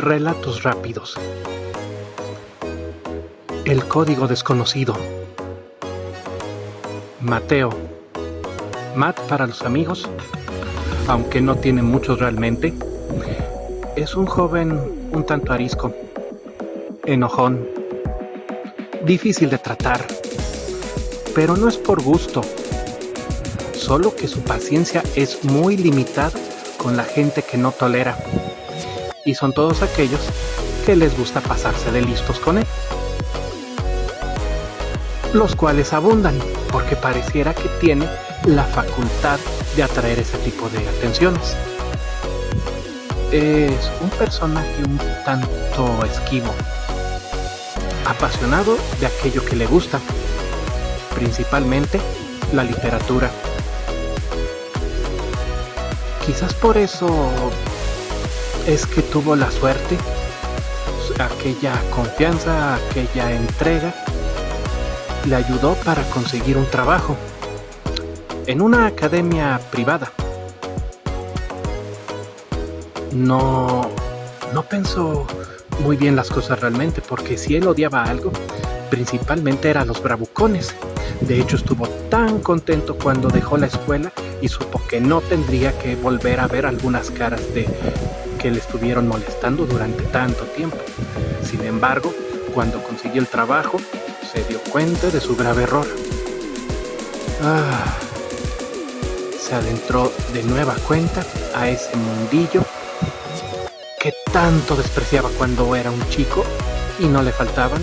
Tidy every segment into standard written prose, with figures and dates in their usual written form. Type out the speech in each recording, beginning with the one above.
Relatos rápidos. El código desconocido. Mateo. Matt para los amigos, aunque no tiene muchos realmente. Es un joven un tanto arisco, enojón, difícil de tratar, pero no es por gusto, solo que su paciencia es muy limitada con la gente que no tolera, y son todos aquellos que les gusta pasarse de listos con él, los cuales abundan porque pareciera que tiene la facultad de atraer ese tipo de atenciones. Es un personaje un tanto esquivo, apasionado de aquello que le gusta, principalmente la literatura. Quizás por eso es que tuvo la suerte, aquella confianza, aquella entrega, le ayudó para conseguir un trabajo en una academia privada. No pensó muy bien las cosas realmente, porque si él odiaba algo, principalmente eran los bravucones. De hecho, estuvo tan contento cuando dejó la escuela y supo que no tendría que volver a ver algunas caras de que le estuvieron molestando durante tanto tiempo. Sin embargo, cuando consiguió el trabajo, se dio cuenta de su grave error. Se adentró de nueva cuenta a ese mundillo que tanto despreciaba cuando era un chico, y no le faltaban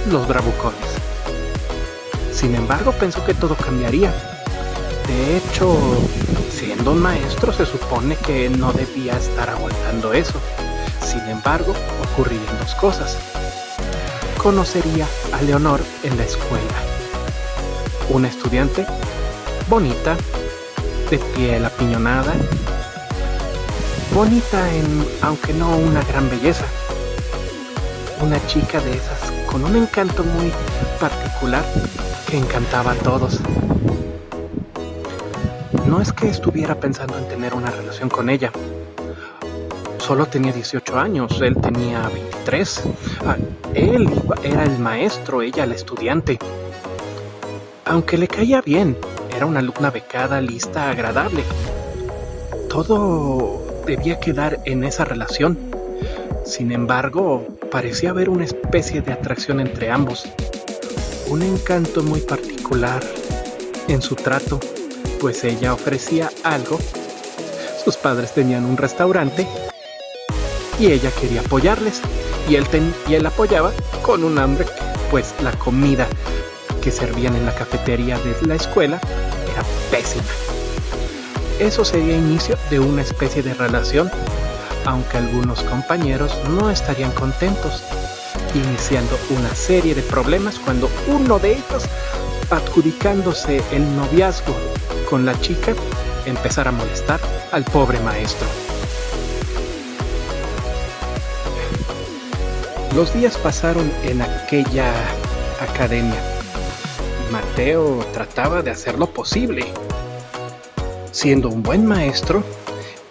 los bravucones. Sin embargo, pensó que todo cambiaría. De hecho, siendo un maestro, se supone que no debía estar aguantando eso. Sin embargo, ocurrirían dos cosas. Conocería a Leonor en la escuela, una estudiante bonita, de piel apiñonada, bonita aunque no una gran belleza, una chica de esas con un encanto muy particular que encantaba a todos. No es que estuviera pensando en tener una relación con ella, solo tenía 18 años, él tenía 23. Él era el maestro, ella la estudiante. Aunque le caía bien, era una alumna becada, lista, agradable. Todo debía quedar en esa relación. Sin embargo, parecía haber una especie de atracción entre ambos. Un encanto muy particular en su trato, pues ella ofrecía algo. Sus padres tenían un restaurante y ella quería apoyarles, y él apoyaba con un hambre, pues la comida que servían en la cafetería de la escuela era pésima. Eso sería inicio de una especie de relación, aunque algunos compañeros no estarían contentos, iniciando una serie de problemas cuando uno de ellos, adjudicándose el noviazgo con la chica, empezara a molestar al pobre maestro. Los días pasaron en aquella academia. Mateo trataba de hacer lo posible, siendo un buen maestro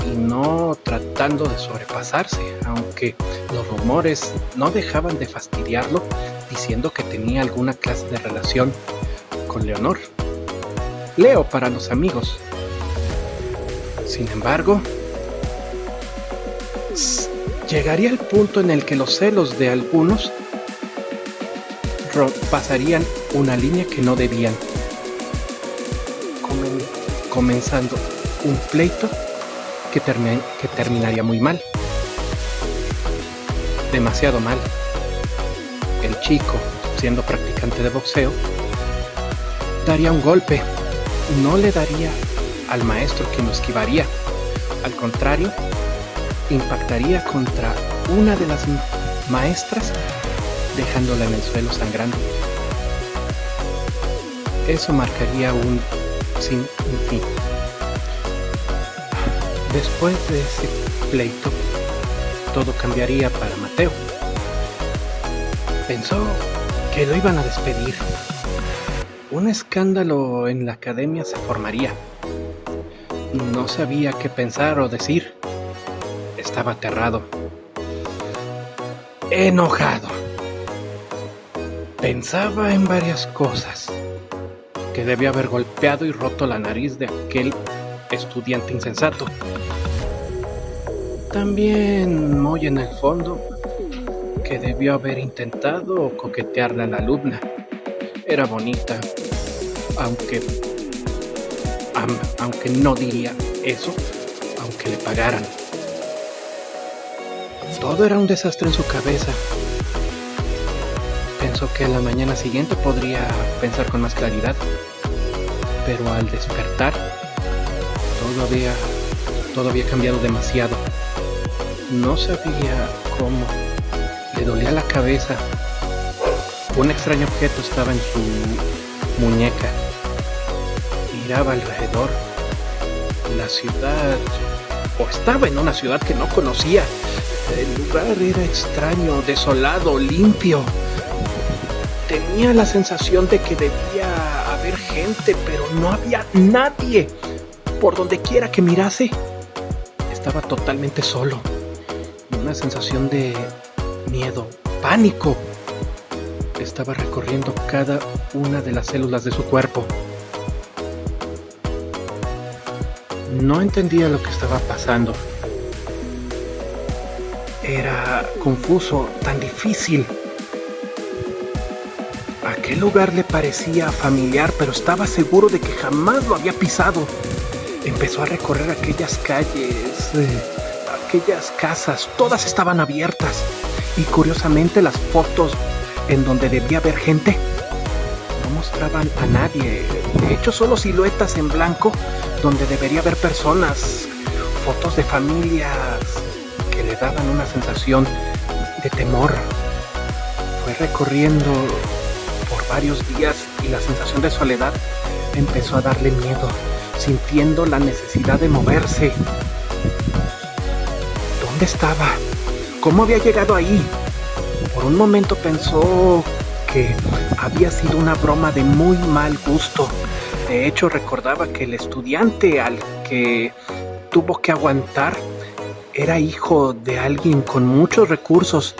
y no tratando de sobrepasarse, aunque los rumores no dejaban de fastidiarlo, diciendo que tenía alguna clase de relación con Leonor. Leo para los amigos. Sin embargo, llegaría el punto en el que los celos de algunos pasarían una línea que no debían, comenzando un pleito que terminaría muy mal, demasiado mal. El chico, siendo practicante de boxeo, daría un golpe, no le daría al maestro, quien lo esquivaría. Al contrario, impactaría contra una de las maestras, dejándola en el suelo sangrando. Eso marcaría un fin. Después de ese pleito, todo cambiaría para Mateo. Pensó que lo iban a despedir. Un escándalo en la academia se formaría. No sabía qué pensar o decir. Estaba aterrado. enojado. Pensaba en varias cosas. Que debía haber golpeado y roto la nariz de aquel estudiante insensato. También, muy en el fondo, que debió haber intentado coquetearle a la alumna. Era bonita, aunque no diría eso, aunque le pagaran. Todo era un desastre en su cabeza. Pensó que a la mañana siguiente podría pensar con más claridad, pero al despertar, todo había cambiado demasiado. No sabía cómo. Le dolía la cabeza. Un extraño objeto estaba en su muñeca. Miraba alrededor. La ciudad, o estaba en una ciudad que no conocía. El lugar era extraño, desolado, limpio. Tenía la sensación de que debía haber gente, pero no había nadie. Por donde quiera que mirase, estaba totalmente solo. Una sensación de miedo, pánico. Estaba recorriendo cada una de las células de su cuerpo. No entendía lo que estaba pasando. Era confuso, tan difícil. Aquel lugar le parecía familiar, pero estaba seguro de que jamás lo había pisado. Empezó a recorrer aquellas calles, aquellas casas, todas estaban abiertas. Y curiosamente las fotos en donde debía haber gente no mostraban a nadie. De hecho, solo siluetas en blanco donde debería haber personas. Fotos de familias que le daban una sensación de temor. Fue recorriendo por varios días y la sensación de soledad empezó a darle miedo, sintiendo la necesidad de moverse. ¿Dónde estaba? ¿Cómo había llegado ahí? Por un momento pensó que había sido una broma de muy mal gusto. De hecho, recordaba que el estudiante al que tuvo que aguantar era hijo de alguien con muchos recursos.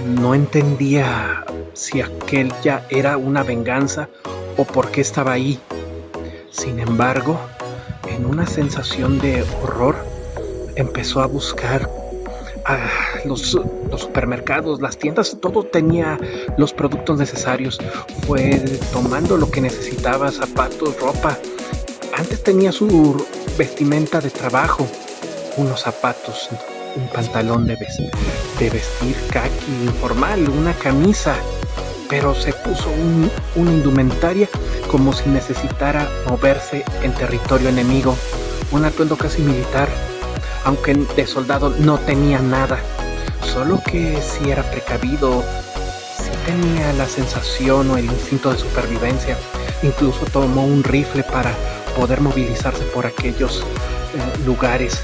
No entendía si aquel ya era una venganza o por qué estaba ahí. Sin embargo, en una sensación de horror, empezó a buscar los supermercados, las tiendas, todo tenía los productos necesarios. Fue tomando lo que necesitaba, zapatos, ropa. Antes tenía su vestimenta de trabajo, unos zapatos, un pantalón de vestir kaki informal, una camisa, pero se puso una indumentaria como si necesitara moverse en territorio enemigo, un atuendo casi militar. Aunque de soldado no tenía nada, solo que si era precavido, si tenía la sensación o el instinto de supervivencia. Incluso tomó un rifle para poder movilizarse por aquellos lugares.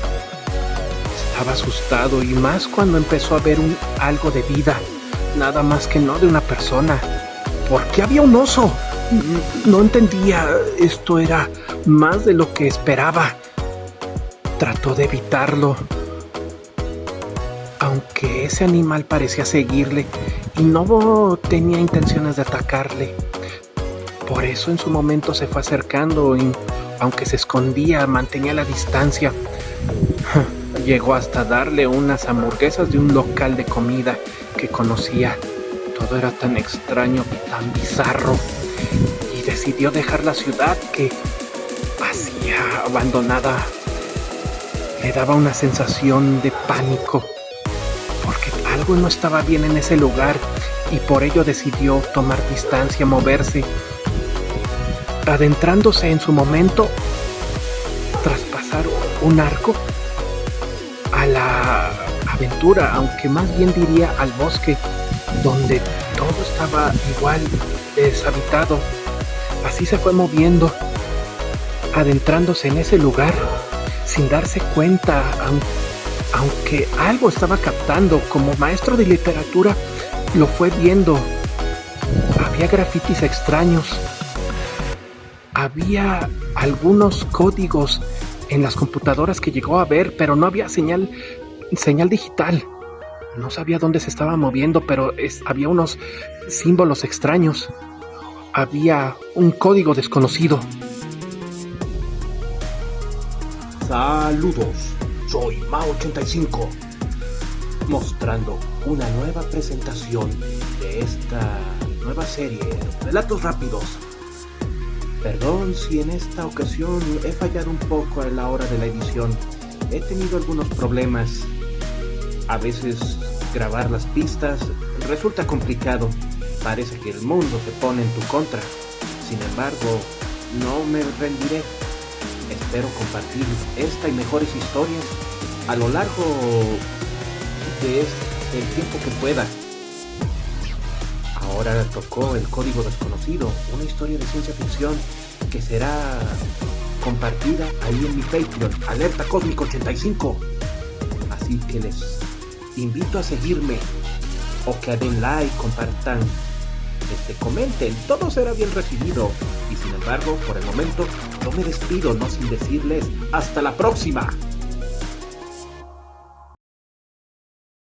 Estaba asustado, y más cuando empezó a ver algo de vida, nada más que no de una persona. ¿Por qué había un oso? No entendía, esto era más de lo que esperaba. Trató de evitarlo, aunque ese animal parecía seguirle y no tenía intenciones de atacarle. Por eso en su momento se fue acercando y, aunque se escondía, mantenía la distancia. Llegó hasta darle unas hamburguesas de un local de comida que conocía. Todo era tan extraño, tan bizarro, y decidió dejar la ciudad que vacía, abandonada. Le daba una sensación de pánico, porque algo no estaba bien en ese lugar, y por ello decidió tomar distancia, moverse, adentrándose en su momento, traspasar un arco a la aventura, aunque más bien diría al bosque, donde todo estaba igual, deshabitado. Así se fue moviendo, adentrándose en ese lugar, sin darse cuenta, aunque algo estaba captando. Como maestro de literatura lo fue viendo. Había grafitis extraños, había algunos códigos en las computadoras que llegó a ver, pero no había señal digital. No sabía dónde se estaba moviendo, pero había unos símbolos extraños. Había un código desconocido. Saludos, soy Mao85, mostrando una nueva presentación de esta nueva serie, Relatos Rápidos. Perdón si en esta ocasión he fallado un poco a la hora de la edición. He tenido algunos problemas. A veces grabar las pistas resulta complicado. Parece que el mundo se pone en tu contra. Sin embargo, no me rendiré. Espero compartir esta y mejores historias a lo largo de el tiempo que pueda. Ahora tocó El Código Desconocido, una historia de ciencia ficción que será compartida ahí en mi Patreon, Alerta Cósmico 85. Así que les invito a seguirme, o que den like, compartan, comenten, todo será bien recibido. Y sin embargo, por el momento, no me despido, no sin decirles hasta la próxima.